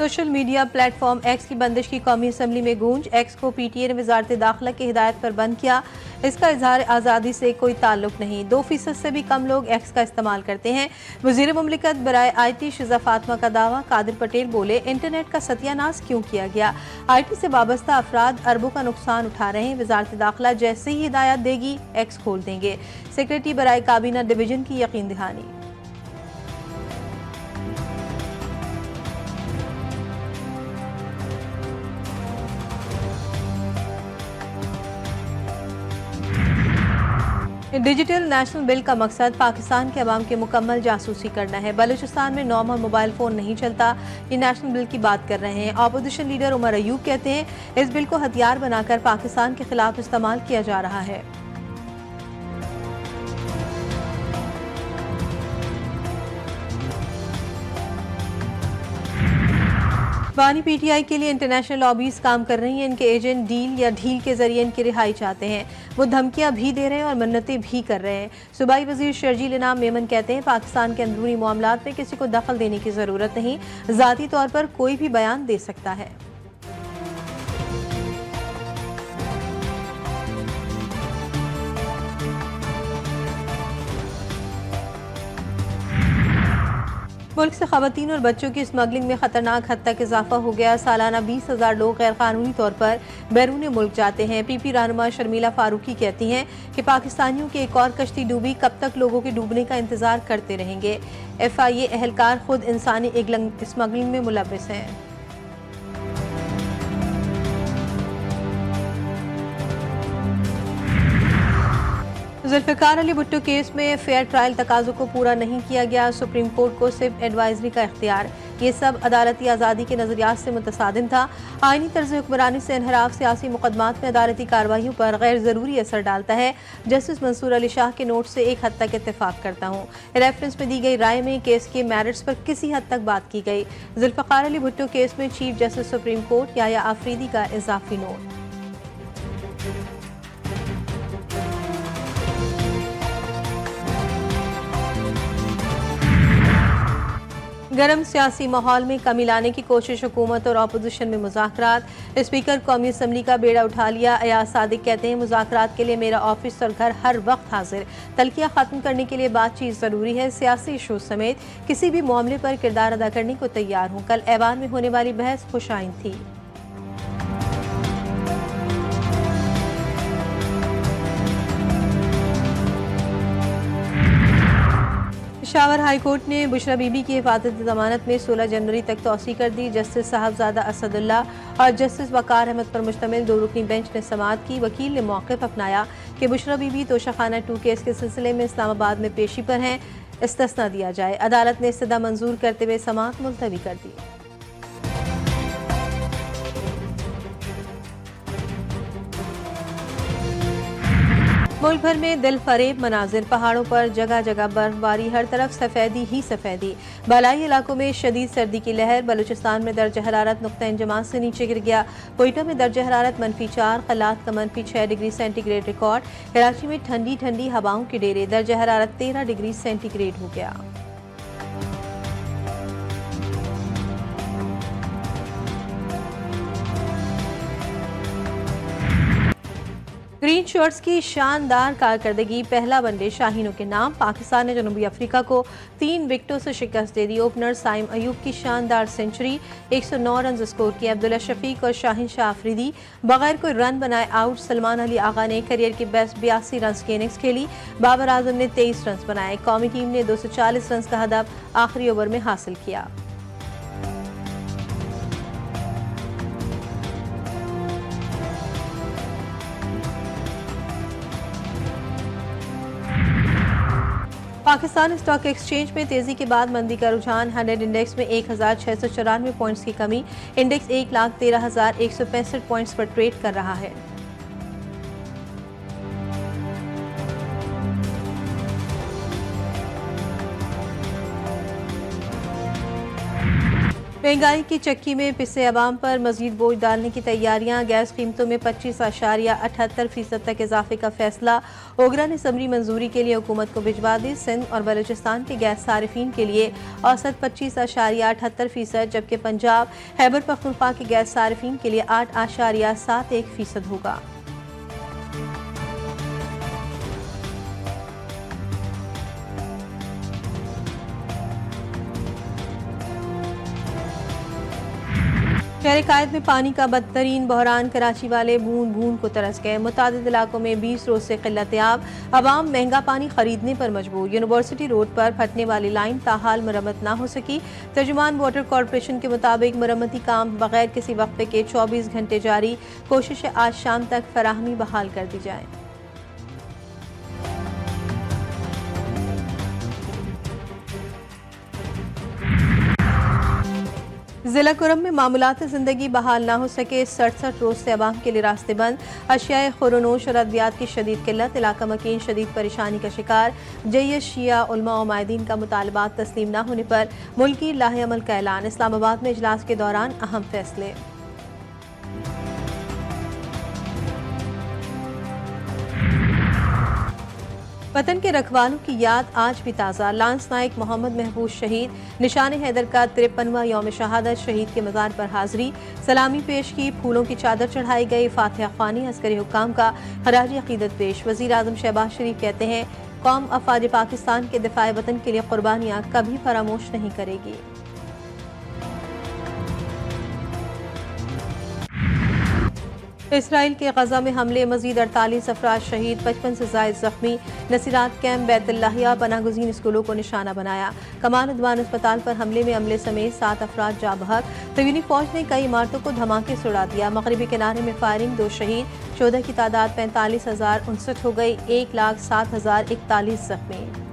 Social media platform x की बंदिश की कौमी असम्बली में गूंज। एक्स को पीटीए ने वजारत दाखिला की हिदायत पर बंद किया। इसका इजहार आज़ादी से कोई ताल्लुक नहीं। 2% से भी कम लोग एक्स का इस्तेमाल करते हैं। वज़ीर मुमलिकत बराए IT शिजा फातिमा का दावा। कादिर पटेल बोले, इंटरनेट का सत्यानाश क्यों किया गया? IT से वाबस्ता अफराद अरबों का नुकसान उठा रहे हैं। वजारत दाखिला जैसे ही हिदायत देगी एक्स खोल देंगे। सेक्रेटरी बराए काबीना डिवीजन की यकीन दहानी। डिजिटल नेशनल बिल का मकसद पाकिस्तान के अवाम के मुकम्मल जासूसी करना है। बलूचिस्तान में नॉर्मल मोबाइल फ़ोन नहीं चलता। ये नेशनल बिल की बात कर रहे हैं। अपोजिशन लीडर उमर अयूब कहते हैं, इस बिल को हथियार बनाकर पाकिस्तान के खिलाफ इस्तेमाल किया जा रहा है। बानी PTI के लिए इंटरनेशनल लॉबीज काम कर रही हैं। इनके एजेंट डील या ढील के जरिए इनकी रिहाई चाहते हैं। वो धमकियां भी दे रहे हैं और मन्नतें भी कर रहे हैं। सूबाई वजीर शर्जील इनाम मेमन कहते हैं, पाकिस्तान के अंदरूनी मामलात में किसी को दखल देने की जरूरत नहीं। जाती तौर पर कोई भी बयान दे सकता है। मुल्क से खवातीन और बच्चों की स्मगलिंग में खतरनाक हद तक इजाफा हो गया। सालाना 20,000 लोग गैर कानूनी तौर पर बैरून मुल्क जाते हैं। PP रहनुमा शर्मिला फारूकी कहती हैं कि पाकिस्तानियों की एक और कश्ती डूबी, कब तक लोगों के डूबने का इंतजार करते रहेंगे। FIA एहलकार खुद इंसानी स्मगलिंग में मुलविस हैं। जुल्फ़िकार अली भुट्टो केस में फेयर ट्रायल तकाज़ों को पूरा नहीं किया गया। सुप्रीम कोर्ट को सिर्फ एडवाइजरी का इख्तियार। ये सब अदालती आज़ादी के नज़रियात से मुतसादिम था। आइनी तर्ज हुक्मरानी से इनहराफ सियासी मुकदमात में अदालती कार्रवाइयों पर गैर ज़रूरी असर डालता है। जस्टिस मंसूर अली शाह के नोट से एक हद तक इत्तेफाक करता हूँ। रेफरेंस में दी गई राय में केस के मेरिट्स पर किसी हद तक बात की गई। जुल्फ़िकार अली भुट्टो केस में chief justice supreme court Yahya Afridi का इजाफी नोट। गर्म सियासी माहौल में कमी लाने की कोशिश हुकूमत और अपोजिशन में मुज़ाकरात। स्पीकर कौमी असम्बली का बेड़ा उठा लिया। अयाज सादिक कहते हैं, मुज़ाकरात के लिए मेरा ऑफिस और घर हर वक्त हाजिर। तल्खियाँ ख़त्म करने के लिए बातचीत ज़रूरी है। सियासी इशू समेत किसी भी मामले पर किरदार अदा करने को तैयार हूँ। कल ऐवान में होने वाली बहस खुशाइन थी। पेशावर हाई कोर्ट ने बुशरा बीबी की हिफाजत जमानत में 16 जनवरी तक तोसी कर दी। जस्टिस साहबजादा असदुल्ला और जस्टिस वकार अहमद पर मुश्तमिल 2 रुकनी बेंच ने समाअत की। वकील ने मौक़िफ़ अपनाया कि बुशरा बीबी तोशाखाना 2 केस के सिलसिले में इस्लामाबाद में पेशी पर हैं, इस्तिस्ना दिया जाए। अदालत ने इस्तदा मंजूर करते हुए समाअत मुलतवी कर दी। मुल्क भर में दिल फरेब मनाजिर। पहाड़ों पर जगह जगह बर्फबारी, हर तरफ सफ़ेदी ही सफ़ेदी। बालाई इलाकों में शदीद सर्दी की लहर। बलूचिस्तान में दर्ज हरारत नुक्ता इंजमात से नीचे गिर गया। कोयटा में दर्ज हरारत -4, खलात का -6 डिग्री सेंटीग्रेड रिकॉर्ड। कराची में ठंडी ठंडी हवाओं के डेरे। दर्ज हरारत 13 डिग्री सेंटीग्रेड हो गया। ग्रीन शर्ट्स की शानदार कारकर्दगी। पहला वनडे शाहीनों के नाम। पाकिस्तान ने जनूबी अफ्रीका को 3 विकेटों से शिकस्त दे दी। ओपनर साइम अयूब की शानदार सेंचुरी। 109 रन स्कोर किए। अब्दुल्ला शफीक और शाहीन शाह अफरीदी बगैर कोई रन बनाए आउट। सलमान अली आगा ने करियर की बेस्ट 82 रन की इनिंग्स खेली। बाबर आजम ने 23 रन बनाए। कौमी टीम ने 240 रन का हदफ आखिरी ओवर में हासिल किया। पाकिस्तान स्टॉक एक्सचेंज में तेजी के बाद मंदी का रुझान। 100 इंडेक्स में 1694 पॉइंट्स की कमी। इंडेक्स 1,13,165 पॉइंट्स पर ट्रेड कर रहा है। महंगाई की चक्की में पिसे अवाम पर मजीद बोझ डालने की तैयारियां। गैस कीमतों में 25.78% तक इजाफे का फैसला। ओगरा ने समरी मंजूरी के लिए हुकूमत को भिजवा दी। सिंध और बलूचिस्तान के गैस सारिफीन के लिए औसत 25.78%, जबकि पंजाब खैबर पख्तूनख्वा के गैस सारिफीन के लिए 8.71% होगा। शहर कायद में पानी का बदतरीन बहरान। कराची वाले बूंद बूंद को तरस गए। मुतादिद इलाकों में 20 रोज से किल्लत-ए-आब। अवाम महंगा पानी खरीदने पर मजबूर। यूनिवर्सिटी रोड पर फटने वाली लाइन ताहाल मरम्मत न हो सकी। तर्जुमान वाटर कॉरपोरेशन के मुताबिक मरम्मती काम बगैर किसी वक्फे के 24 घंटे जारी। कोशिश आज शाम तक फराहमी बहाल कर दी जाए। जिला कुरम में मामूलात ज़िंदगी बहाल ना हो सके। 67 रोज से अवाम के लिए रास्ते बंद। अशियाए खुरोनोश और अद्वियात की शदीद किल्लत। इलाका मकीन शदीद परेशानी का शिकार। जयश शिया उलमा और मायदीन का मुतालबात तस्लीम न होने पर मुल्की लाहेअमल का ऐलान। इस्लामाबाद में इजलास के दौरान अहम फैसले। वतन के रखवालों की याद आज भी ताज़ा। लांस नायक मोहम्मद महबूब शहीद। निशान हैदर का 53वां यौम शहादत। शहीद के मज़ार पर हाजिरी, सलामी पेश की, फूलों की चादर चढ़ाई गई। फातिहा ख्वानी अस्करी हुक्काम का खराज अकीदत पेश। वज़ीर आज़म शहबाज शरीफ कहते हैं, कौम अफवाज पाकिस्तान के दिफाए वतन के लिए कुर्बानियाँ कभी फरामोश नहीं करेगी। इसराइल के गजा में हमले, मजीद 48 अफराद शहीद, 55 से जायद जख्मी। नसीरात कैंप, बैतुल्लाहिया, पनाहगज़ीन स्कूलों को निशाना बनाया। कमाल उद्वान अस्पताल पर हमले में अमले समेत 7 अफराद जा बहक। तवीनी फौज ने कई इमारतों को धमाके से उड़ा दिया। मगरबी किनारे में फायरिंग, 2 शहीद। 14 की तादाद 45,059 हो गई। 1,07,041 जख्मी।